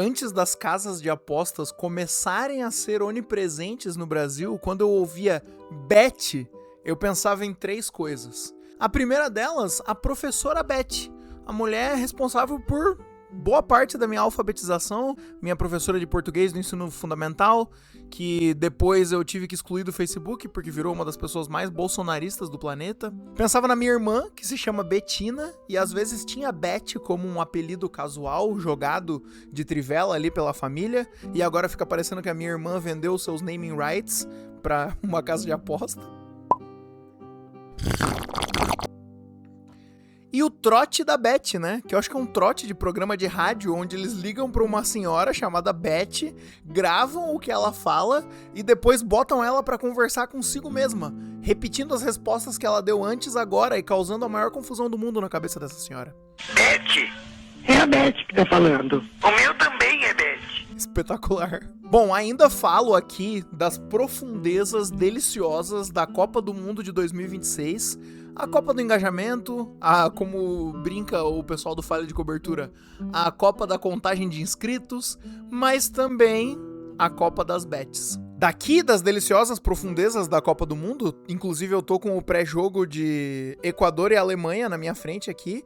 antes das casas de apostas começarem a ser onipresentes no Brasil, quando eu ouvia Bet, eu pensava em 3 coisas. A primeira delas, a professora Bet, a mulher responsável por boa parte da minha alfabetização, minha professora de português no ensino fundamental, que depois eu tive que excluir do Facebook porque virou uma das pessoas mais bolsonaristas do planeta. Pensava na minha irmã, que se chama Betina, e às vezes tinha Bet como um apelido casual, jogado de trivela ali pela família, e agora fica parecendo que a minha irmã vendeu seus naming rights pra uma casa de aposta. E o trote da Beth, né? Que eu acho que é um trote de programa de rádio onde eles ligam pra uma senhora chamada Beth, gravam o que ela fala e depois botam ela pra conversar consigo mesma, repetindo as respostas que ela deu antes, agora, e causando a maior confusão do mundo na cabeça dessa senhora. Beth? É a Beth que tá falando. O meu também é Beth. Espetacular. Bom, ainda falo aqui das profundezas deliciosas da Copa do Mundo de 2026, a Copa do Engajamento, como brinca o pessoal do Falha de Cobertura, a Copa da Contagem de Inscritos, mas também a Copa das Bets. Daqui das deliciosas profundezas da Copa do Mundo, inclusive eu tô com o pré-jogo de Equador e Alemanha na minha frente aqui.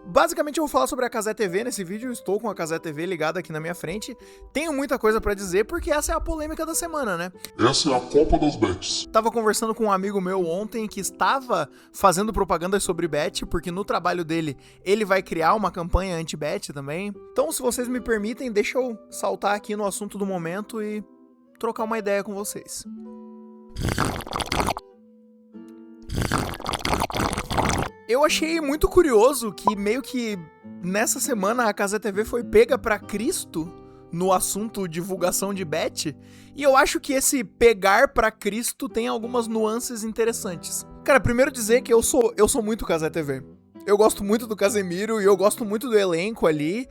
Basicamente eu vou falar sobre a Cazé TV nesse vídeo, estou com a Cazé TV ligada aqui na minha frente. Tenho muita coisa pra dizer porque essa é a polêmica da semana, né? Essa é a Copa das Bets. Tava conversando com um amigo meu ontem que estava fazendo propagandas sobre bet, porque no trabalho dele ele vai criar uma campanha anti-bet também. Então, se vocês me permitem, deixa eu saltar aqui no assunto do momento e trocar uma ideia com vocês. Eu achei muito curioso que meio que nessa semana a Cazé TV foi pega pra Cristo no assunto divulgação de bet, e eu acho que esse pegar pra Cristo tem algumas nuances interessantes. Cara, primeiro dizer que eu sou muito Cazé TV. Eu gosto muito do Casemiro e eu gosto muito do elenco ali.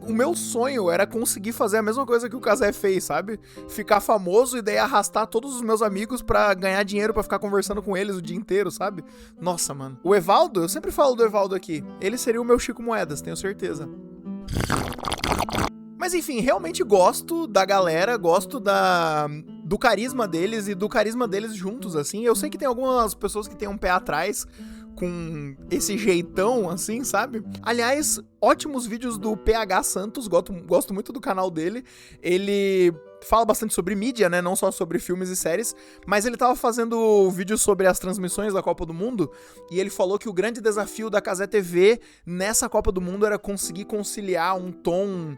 O meu sonho era conseguir fazer a mesma coisa que o Cazé fez, sabe? Ficar famoso e daí arrastar todos os meus amigos pra ganhar dinheiro pra ficar conversando com eles o dia inteiro, sabe? Nossa, mano. O Evaldo, eu sempre falo do Evaldo aqui. Ele seria o meu Chico Moedas, tenho certeza. Mas enfim, realmente gosto da galera, gosto do carisma deles e do carisma deles juntos, assim. Eu sei que tem algumas pessoas que têm um pé atrás com esse jeitão, assim, sabe? Aliás, ótimos vídeos do PH Santos, gosto muito do canal dele. Ele fala bastante sobre mídia, né? Não só sobre filmes e séries, mas ele tava fazendo vídeos sobre as transmissões da Copa do Mundo e ele falou que o grande desafio da Cazé TV nessa Copa do Mundo era conseguir conciliar um tom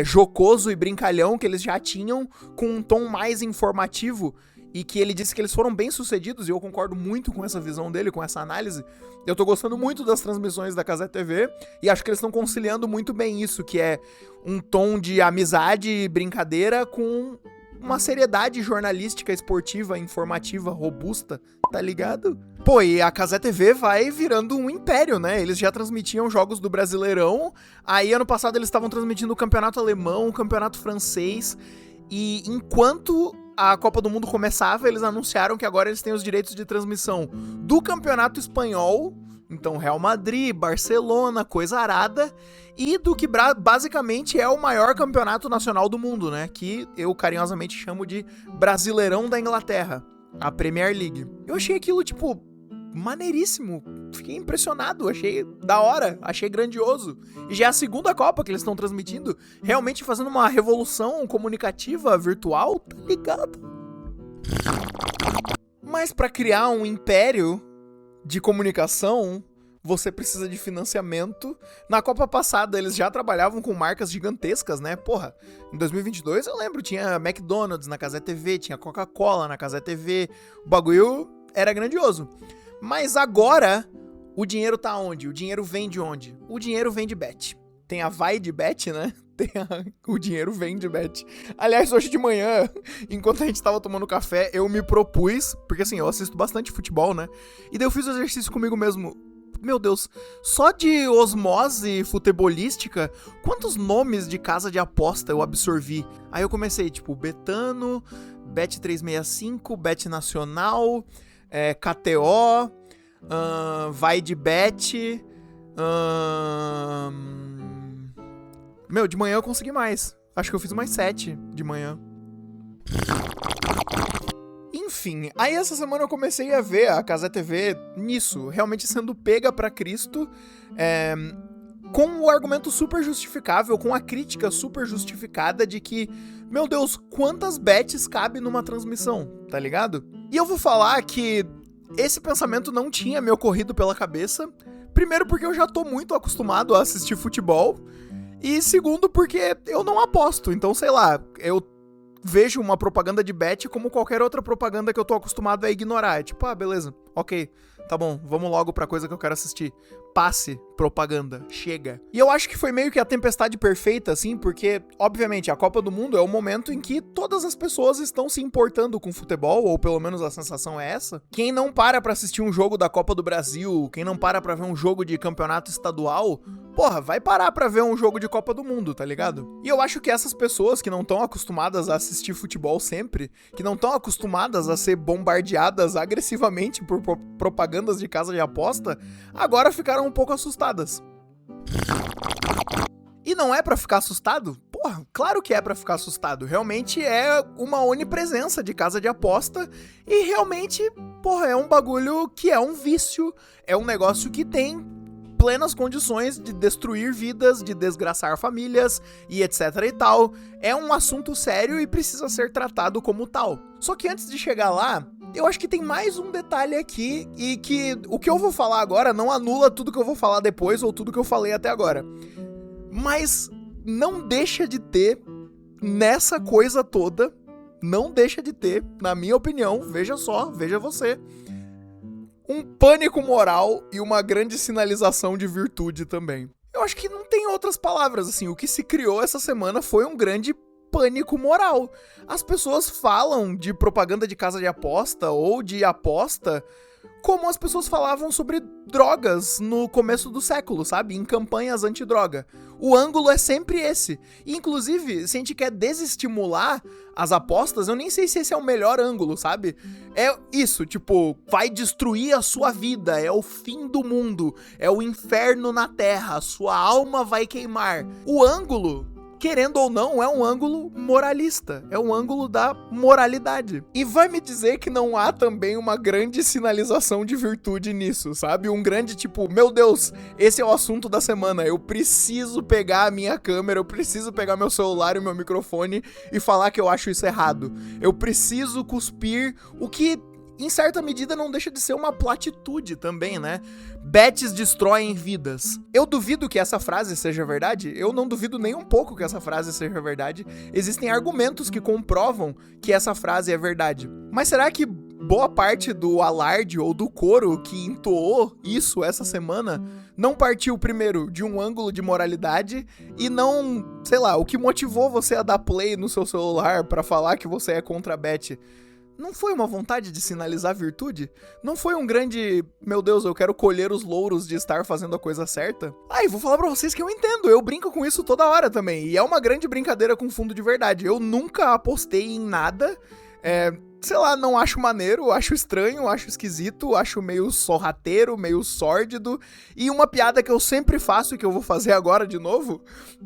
jocoso e brincalhão que eles já tinham com um tom mais informativo, e que ele disse que eles foram bem sucedidos, e eu concordo muito com essa visão dele, com essa análise. Eu tô gostando muito das transmissões da Cazé TV, e acho que eles estão conciliando muito bem isso, que é um tom de amizade e brincadeira com uma seriedade jornalística, esportiva, informativa, robusta, tá ligado? Pô, e a Cazé TV vai virando um império, né? Eles já transmitiam jogos do Brasileirão, aí ano passado eles estavam transmitindo o Campeonato Alemão, o Campeonato Francês, e enquanto a Copa do Mundo começava, eles anunciaram que agora eles têm os direitos de transmissão do Campeonato Espanhol, então Real Madrid, Barcelona, coisa arada, e do que basicamente é o maior campeonato nacional do mundo, né? Que eu carinhosamente chamo de Brasileirão da Inglaterra, a Premier League. Eu achei aquilo, tipo, maneiríssimo, fiquei impressionado, achei da hora, achei grandioso. E já é a segunda Copa que eles estão transmitindo, realmente fazendo uma revolução comunicativa virtual, tá ligado? Mas pra criar um império de comunicação, você precisa de financiamento. Na Copa passada eles já trabalhavam com marcas gigantescas, né? Porra, em 2022 eu lembro, tinha McDonald's na Cazé TV, tinha Coca-Cola na Cazé TV, o bagulho era grandioso. Mas agora, o dinheiro tá onde? O dinheiro vem de onde? O dinheiro vem de bet. Tem a vai de bet, né? O dinheiro vem de bet. Aliás, hoje de manhã, enquanto a gente tava tomando café, eu me propus, porque assim, eu assisto bastante futebol, né? E daí eu fiz o exercício comigo mesmo. Meu Deus, só de osmose futebolística, quantos nomes de casa de aposta eu absorvi? Aí eu comecei, tipo, Betano, Bet365, Bet Nacional, KTO, vai de bet, Meu, de manhã eu consegui mais. Acho que eu fiz umas 7 de manhã. Enfim, aí essa semana eu comecei a ver a Cazé TV nisso, realmente sendo pega pra Cristo, com o argumento super justificável, com a crítica super justificada de que, meu Deus, quantas bets cabe numa transmissão, tá ligado? E eu vou falar que esse pensamento não tinha me ocorrido pela cabeça, primeiro porque eu já tô muito acostumado a assistir futebol, e segundo porque eu não aposto, então sei lá, eu vejo uma propaganda de bet como qualquer outra propaganda que eu tô acostumado a ignorar. É tipo, beleza, ok, tá bom, vamos logo pra coisa que eu quero assistir. Passe, propaganda, chega. E eu acho que foi meio que a tempestade perfeita, assim, porque, obviamente, a Copa do Mundo é o momento em que todas as pessoas estão se importando com futebol, ou pelo menos a sensação é essa. Quem não para pra assistir um jogo da Copa do Brasil, quem não para pra ver um jogo de campeonato estadual, porra, vai parar pra ver um jogo de Copa do Mundo, tá ligado? E eu acho que essas pessoas que não estão acostumadas a assistir futebol sempre, que não estão acostumadas a ser bombardeadas agressivamente por propagandas de casa de aposta, agora ficaram um pouco assustadas. E não é pra ficar assustado? Porra, claro que é pra ficar assustado. Realmente é uma onipresença de casa de aposta e realmente, porra, é um bagulho que é um vício, é um negócio que tem plenas condições de destruir vidas, de desgraçar famílias e etc e tal. É um assunto sério e precisa ser tratado como tal. Só que antes de chegar lá, eu acho que tem mais um detalhe aqui e que o que eu vou falar agora não anula tudo que eu vou falar depois ou tudo que eu falei até agora. Mas não deixa de ter nessa coisa toda, não deixa de ter, na minha opinião, veja só, veja você, um pânico moral e uma grande sinalização de virtude também. Eu acho que não tem outras palavras, assim, o que se criou essa semana foi um grande pânico moral. As pessoas falam de propaganda de casa de aposta ou de aposta como as pessoas falavam sobre drogas no começo do século, sabe? Em campanhas antidroga. O ângulo é sempre esse. E, inclusive, se a gente quer desestimular as apostas, eu nem sei se esse é o melhor ângulo, sabe? É isso, tipo, vai destruir a sua vida, é o fim do mundo, é o inferno na terra, a sua alma vai queimar. O ângulo, querendo ou não, é um ângulo moralista, é um ângulo da moralidade. E vai me dizer que não há também uma grande sinalização de virtude nisso, sabe? Um grande tipo, meu Deus, esse é o assunto da semana, eu preciso pegar a minha câmera, eu preciso pegar meu celular e meu microfone e falar que eu acho isso errado. Eu preciso cuspir o que, em certa medida, não deixa de ser uma platitude também, né? Bets destroem vidas. Eu duvido que essa frase seja verdade. Eu não duvido nem um pouco que essa frase seja verdade. Existem argumentos que comprovam que essa frase é verdade. Mas será que boa parte do alarde ou do coro que entoou isso essa semana não partiu primeiro de um ângulo de moralidade e não, sei lá, o que motivou você a dar play no seu celular pra falar que você é contra a bet? Não foi uma vontade de sinalizar virtude? Não foi um grande, meu Deus, eu quero colher os louros de estar fazendo a coisa certa? E vou falar pra vocês que eu entendo, eu brinco com isso toda hora também, e é uma grande brincadeira com fundo de verdade. Eu nunca apostei em nada, sei lá, não acho maneiro, acho estranho, acho esquisito, acho meio sorrateiro, meio sórdido. E uma piada que eu sempre faço e que eu vou fazer agora de novo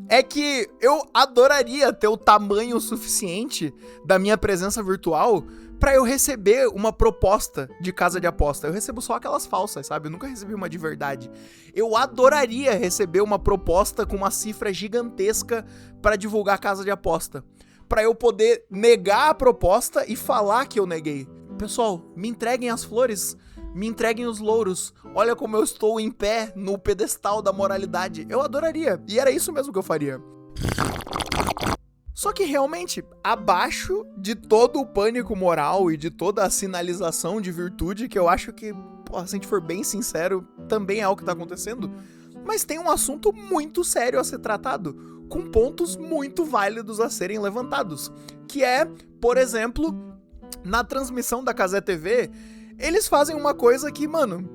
é que eu adoraria ter o tamanho suficiente da minha presença virtual pra eu receber uma proposta de casa de aposta. Eu recebo só aquelas falsas, sabe? Eu nunca recebi uma de verdade. Eu adoraria receber uma proposta com uma cifra gigantesca pra divulgar casa de aposta, pra eu poder negar a proposta e falar que eu neguei. Pessoal, me entreguem as flores, me entreguem os louros. Olha como eu estou em pé no pedestal da moralidade. Eu adoraria, e era isso mesmo que eu faria. Só que realmente, abaixo de todo o pânico moral e de toda a sinalização de virtude, que eu acho que, se a gente for bem sincero, também é o que tá acontecendo, mas tem um assunto muito sério a ser tratado, com pontos muito válidos a serem levantados, que é, por exemplo, na transmissão da Cazé TV, eles fazem uma coisa que, mano,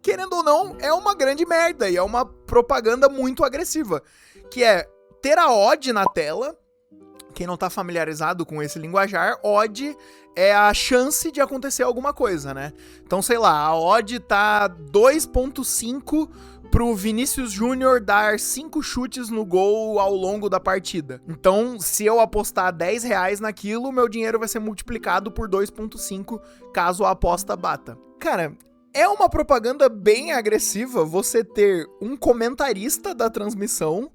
querendo ou não, é uma grande merda e é uma propaganda muito agressiva, que é ter a odd na tela Quem não tá familiarizado com esse linguajar, odd é a chance de acontecer alguma coisa, né? Então, sei lá, a odd tá 2.5 pro Vinícius Júnior dar 5 chutes no gol ao longo da partida. Então, se eu apostar R$10 naquilo, meu dinheiro vai ser multiplicado por 2.5 caso a aposta bata. Cara, é uma propaganda bem agressiva você ter um comentarista da transmissão.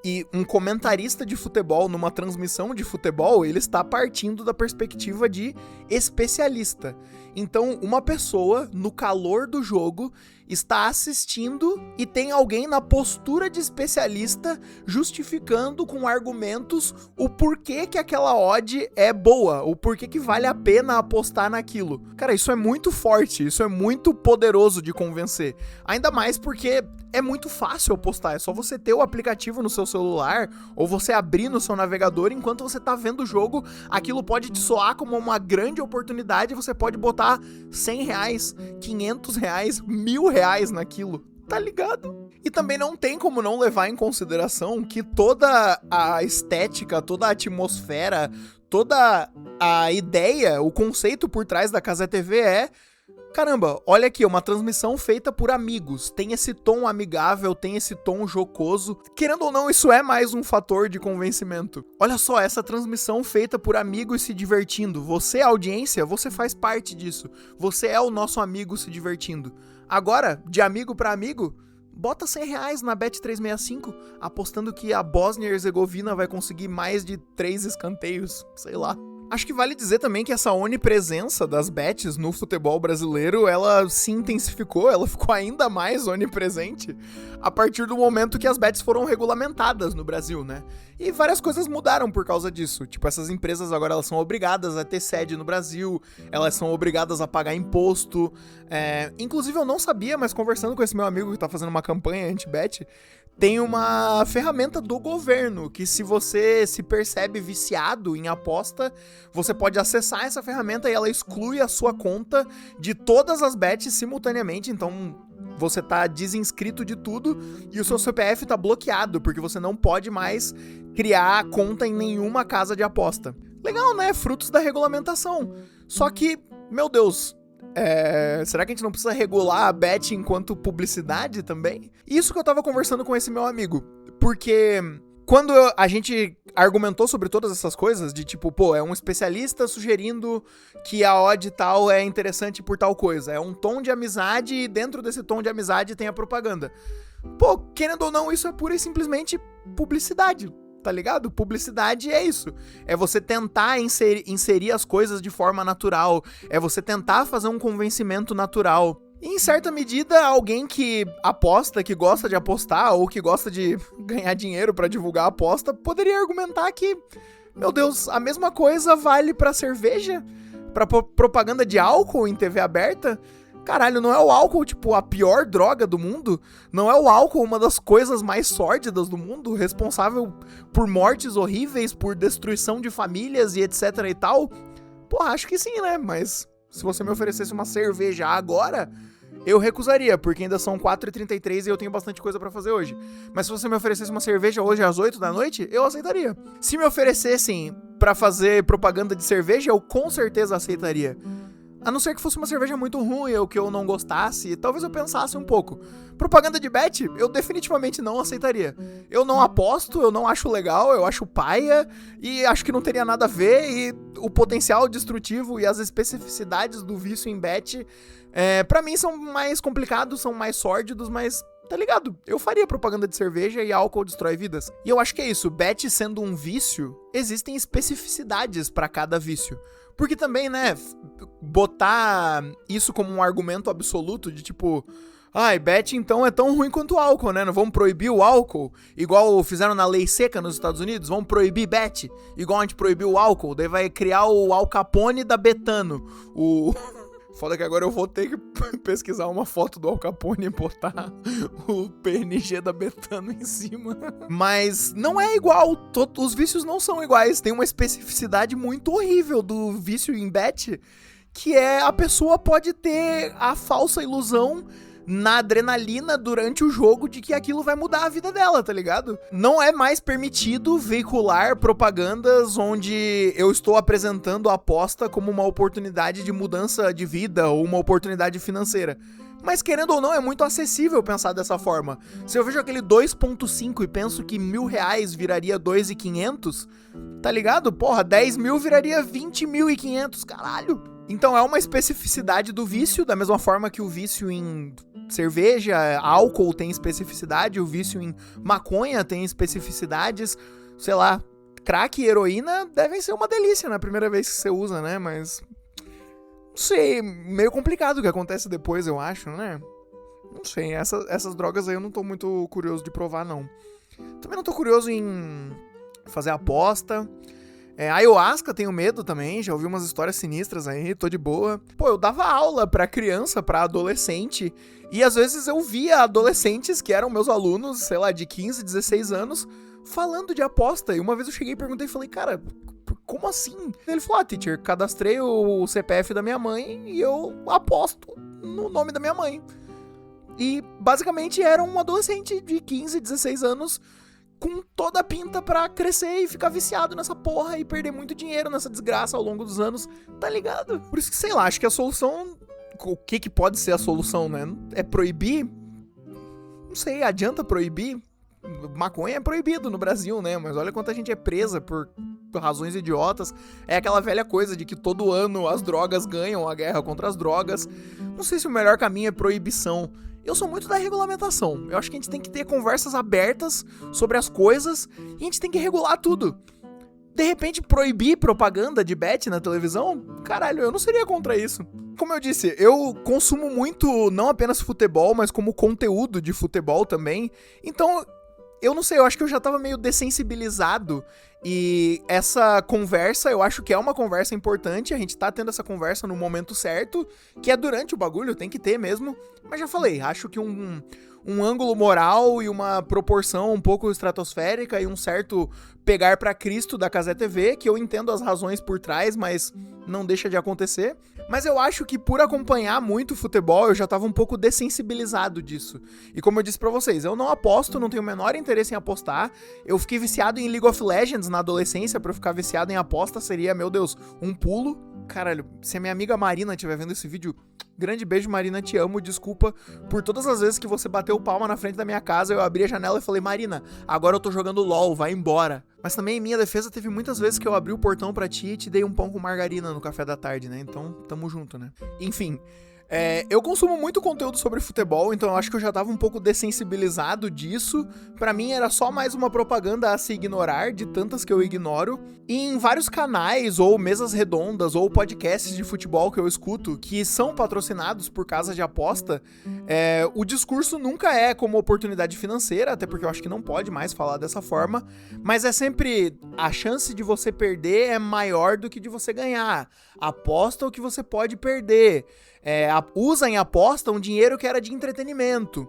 E um comentarista de futebol numa transmissão de futebol, ele está partindo da perspectiva de especialista. Então, uma pessoa, no calor do jogo, está assistindo e tem alguém na postura de especialista justificando com argumentos o porquê que aquela odd é boa, o porquê que vale a pena apostar naquilo. Cara, isso é muito forte, isso é muito poderoso de convencer. Ainda mais porque é muito fácil apostar, é só você ter o aplicativo no seu celular ou você abrir no seu navegador enquanto você tá vendo o jogo, aquilo pode te soar como uma grande oportunidade, você pode botar R$100, R$500, R$1.000 naquilo, tá ligado? E também não tem como não levar em consideração que toda a estética, toda a atmosfera, toda a ideia, o conceito por trás da Cazé TV é: caramba, olha aqui, uma transmissão feita por amigos, tem esse tom amigável, tem esse tom jocoso. Querendo ou não, isso é mais um fator de convencimento. Olha só, essa transmissão feita por amigos se divertindo. Você, audiência, você faz parte disso. Você é o nosso amigo se divertindo. Agora, de amigo pra amigo, bota R$100 na Bet365, apostando que a Bósnia e Herzegovina vai conseguir mais de 3 escanteios, sei lá. Acho que vale dizer também que essa onipresença das bets no futebol brasileiro, ela se intensificou, ela ficou ainda mais onipresente a partir do momento que as bets foram regulamentadas no Brasil, né? E várias coisas mudaram por causa disso. Tipo, essas empresas agora elas são obrigadas a ter sede no Brasil, elas são obrigadas a pagar imposto. Inclusive eu não sabia, mas conversando com esse meu amigo que tá fazendo uma campanha anti-bet, tem uma ferramenta do governo que, se você se percebe viciado em aposta, você pode acessar essa ferramenta e ela exclui a sua conta de todas as bets simultaneamente. Então você tá desinscrito de tudo e o seu CPF tá bloqueado, porque você não pode mais criar conta em nenhuma casa de aposta. Legal, né? Frutos da regulamentação. Só que, meu Deus, será que a gente não precisa regular a bet enquanto publicidade também? Isso que eu tava conversando com esse meu amigo, porque quando a gente argumentou sobre todas essas coisas, de tipo, pô, é um especialista sugerindo que a odd tal é interessante por tal coisa, é um tom de amizade e dentro desse tom de amizade tem a propaganda. Pô, querendo ou não, isso é pura e simplesmente publicidade. Tá ligado? Publicidade é isso. É você tentar inserir as coisas de forma natural. É você tentar fazer um convencimento natural. E, em certa medida, alguém que aposta, que gosta de apostar ou que gosta de ganhar dinheiro pra divulgar a aposta, poderia argumentar que, meu Deus, a mesma coisa vale pra cerveja? Pra propaganda de álcool em TV aberta? Caralho, não é o álcool, tipo, a pior droga do mundo? Não é o álcool uma das coisas mais sórdidas do mundo? Responsável por mortes horríveis, por destruição de famílias e etc e tal? Porra, acho que sim, né? Mas se você me oferecesse uma cerveja agora, eu recusaria, porque ainda são 4h33 e eu tenho bastante coisa pra fazer hoje. Mas se você me oferecesse uma cerveja hoje às 8 da noite, eu aceitaria. Se me oferecessem pra fazer propaganda de cerveja, eu com certeza aceitaria. A não ser que fosse uma cerveja muito ruim ou que eu não gostasse, talvez eu pensasse um pouco. Propaganda de bet, eu definitivamente não aceitaria. Eu não aposto, eu não acho legal, eu acho paia e acho que não teria nada a ver, e o potencial destrutivo e as especificidades do vício em bet, pra mim são mais complicados, são mais sórdidos, mas tá ligado? Eu faria propaganda de cerveja e álcool destrói vidas. E eu acho que é isso, bet sendo um vício, existem especificidades pra cada vício. Porque também, né, botar isso como um argumento absoluto de tipo, bet então é tão ruim quanto o álcool, né? Não vamos proibir o álcool, igual fizeram na lei seca nos Estados Unidos, vamos proibir bet, igual a gente proibiu o álcool, daí vai criar o Al Capone da Betano, Foda que agora eu vou ter que pesquisar uma foto do Al Capone e botar o PNG da Betano em cima. Mas não é igual, os vícios não são iguais. Tem uma especificidade muito horrível do vício em bet, que é a pessoa pode ter a falsa ilusão na adrenalina durante o jogo de que aquilo vai mudar a vida dela, tá ligado? Não é mais permitido veicular propagandas onde eu estou apresentando a aposta como uma oportunidade de mudança de vida ou uma oportunidade financeira. Mas querendo ou não, é muito acessível pensar dessa forma. Se eu vejo aquele 2.5 e penso que R$1.000 viraria 2.500, tá ligado? Porra, 10 mil viraria 20.500, caralho. Então é uma especificidade do vício, da mesma forma que o vício em cerveja, álcool tem especificidade, o vício em maconha tem especificidades, sei lá, crack e heroína devem ser uma delícia na primeira vez que você usa, né? Mas não sei, meio complicado o que acontece depois, eu acho, né? Não sei, essas drogas aí eu não tô muito curioso de provar, não. Também não tô curioso em fazer aposta. Ayahuasca, tenho medo também, já ouvi umas histórias sinistras aí, tô de boa. Pô, eu dava aula pra criança, pra adolescente, e às vezes eu via adolescentes que eram meus alunos, sei lá, de 15, 16 anos, falando de aposta. E uma vez eu cheguei e perguntei, falei, cara, como assim? Ele falou, teacher, cadastrei o CPF da minha mãe e eu aposto no nome da minha mãe. E basicamente era um adolescente de 15, 16 anos com toda a pinta pra crescer e ficar viciado nessa porra e perder muito dinheiro nessa desgraça ao longo dos anos, tá ligado? Por isso que, sei lá, acho que a solução... O que pode ser a solução, né? É proibir? Não sei, adianta proibir? Maconha é proibido no Brasil, né? Mas olha quanta gente é presa por razões idiotas. É aquela velha coisa de que todo ano as drogas ganham a guerra contra as drogas. Não sei se o melhor caminho é proibição. Eu sou muito da regulamentação. Eu acho que a gente tem que ter conversas abertas sobre as coisas e a gente tem que regular tudo. De repente, proibir propaganda de bet na televisão? Caralho, eu não seria contra isso. Como eu disse, eu consumo muito, não apenas futebol, mas como conteúdo de futebol também. Então, eu não sei, eu acho que eu já tava meio dessensibilizado. E essa conversa, eu acho que é uma conversa importante. A gente tá tendo essa conversa no momento certo, que é durante o bagulho, tem que ter mesmo. Mas já falei, acho que um ângulo moral e uma proporção um pouco estratosférica e um certo pegar pra Cristo da Cazé TV, que eu entendo as razões por trás, mas não deixa de acontecer. Mas eu acho que por acompanhar muito futebol, eu já tava um pouco dessensibilizado disso. E como eu disse pra vocês, eu não aposto, não tenho o menor interesse em apostar. Eu fiquei viciado em League of Legends na adolescência. Pra eu ficar viciado em aposta seria, meu Deus, um pulo. Caralho, se a minha amiga Marina estiver vendo esse vídeo, grande beijo, Marina, te amo, desculpa por todas as vezes que você bateu palma na frente da minha casa, eu abri a janela e falei, Marina, agora eu tô jogando LOL, vai embora. Mas também em minha defesa teve muitas vezes que eu abri o portão pra ti e te dei um pão com margarina no café da tarde, né? Então, tamo junto, né? Enfim, eu consumo muito conteúdo sobre futebol, então eu acho que eu já tava um pouco dessensibilizado disso. Pra mim era só mais uma propaganda a se ignorar, de tantas que eu ignoro. E em vários canais, ou mesas redondas, ou podcasts de futebol que eu escuto, que são patrocinados por casas de aposta, o discurso nunca é como oportunidade financeira, até porque eu acho que não pode mais falar dessa forma, mas é sempre a chance de você perder é maior do que de você ganhar. Aposta o que você pode perder. Usa em aposta um dinheiro que era de entretenimento.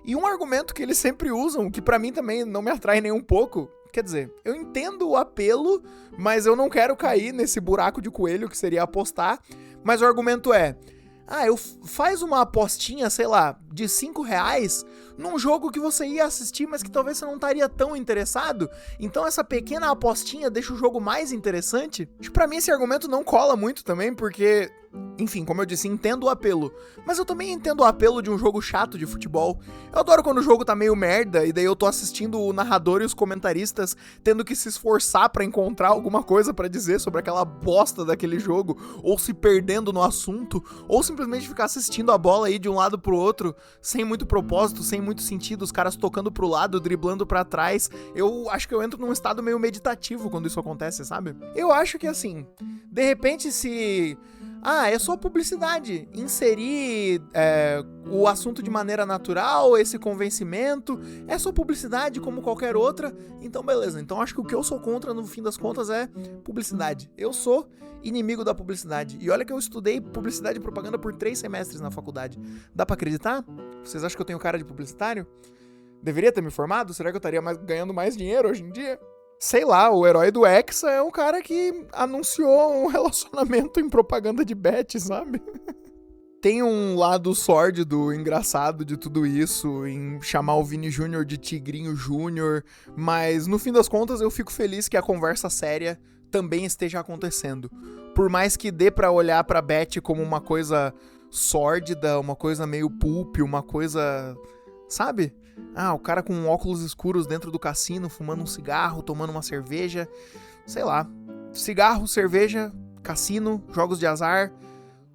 E um argumento que eles sempre usam, que pra mim também não me atrai nem um pouco, quer dizer, eu entendo o apelo, mas eu não quero cair nesse buraco de coelho que seria apostar, mas o argumento faz uma apostinha, sei lá, de R$5 num jogo que você ia assistir, mas que talvez você não estaria tão interessado. Então essa pequena apostinha deixa o jogo mais interessante. Acho que pra mim esse argumento não cola muito também, porque, enfim, como eu disse, entendo o apelo. Mas eu também entendo o apelo de um jogo chato de futebol. Eu adoro quando o jogo tá meio merda, e daí eu tô assistindo o narrador e os comentaristas tendo que se esforçar pra encontrar alguma coisa pra dizer sobre aquela bosta daquele jogo, ou se perdendo no assunto, ou simplesmente ficar assistindo a bola aí de um lado pro outro, sem muito propósito, sem muito sentido, os caras tocando pro lado, driblando pra trás. Eu acho que eu entro num estado meio meditativo quando isso acontece, sabe? Eu acho que assim, de repente se... é só publicidade, inserir o assunto de maneira natural, esse convencimento, é só publicidade como qualquer outra, então beleza. Então acho que o que eu sou contra, no fim das contas, é publicidade. Eu sou inimigo da publicidade. E olha que eu estudei publicidade e propaganda por 3 semestres na faculdade. Dá pra acreditar? Vocês acham que eu tenho cara de publicitário? Deveria ter me formado? Será que eu estaria ganhando mais dinheiro hoje em dia? Sei lá, o herói do Hexa é um cara que anunciou um relacionamento em propaganda de bet, sabe? Tem um lado sórdido, engraçado de tudo isso, em chamar o Vini Júnior de Tigrinho Júnior, mas no fim das contas eu fico feliz que a conversa séria também esteja acontecendo. Por mais que dê pra olhar pra Beth como uma coisa sórdida, uma coisa meio pulp, uma coisa... Sabe? O cara com óculos escuros dentro do cassino, fumando um cigarro, tomando uma cerveja, sei lá. Cigarro, cerveja, cassino, jogos de azar,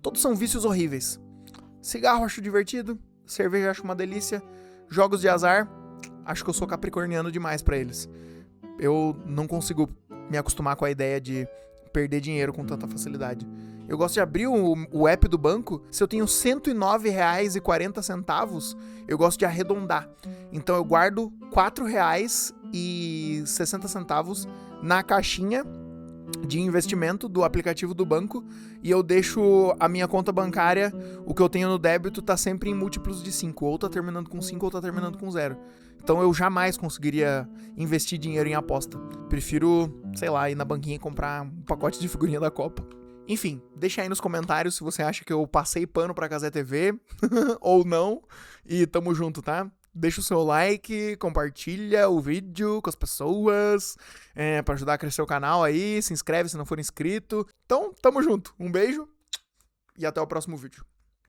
todos são vícios horríveis. Cigarro acho divertido, cerveja acho uma delícia, jogos de azar, acho que eu sou capricorniano demais pra eles. Eu não consigo me acostumar com a ideia de perder dinheiro com tanta facilidade. Eu gosto de abrir o app do banco, se eu tenho R$109,40, eu gosto de arredondar. Então eu guardo R$4,60 na caixinha de investimento do aplicativo do banco e eu deixo a minha conta bancária, o que eu tenho no débito tá sempre em múltiplos de 5, ou tá terminando com 5 ou tá terminando com 0. Então eu jamais conseguiria investir dinheiro em aposta. Prefiro, sei lá, ir na banquinha e comprar um pacote de figurinha da Copa. Enfim, deixa aí nos comentários se você acha que eu passei pano pra Cazé TV ou não. E tamo junto, tá? Deixa o seu like, compartilha o vídeo com as pessoas, pra ajudar a crescer o canal aí, se inscreve se não for inscrito. Então, tamo junto. Um beijo e até o próximo vídeo.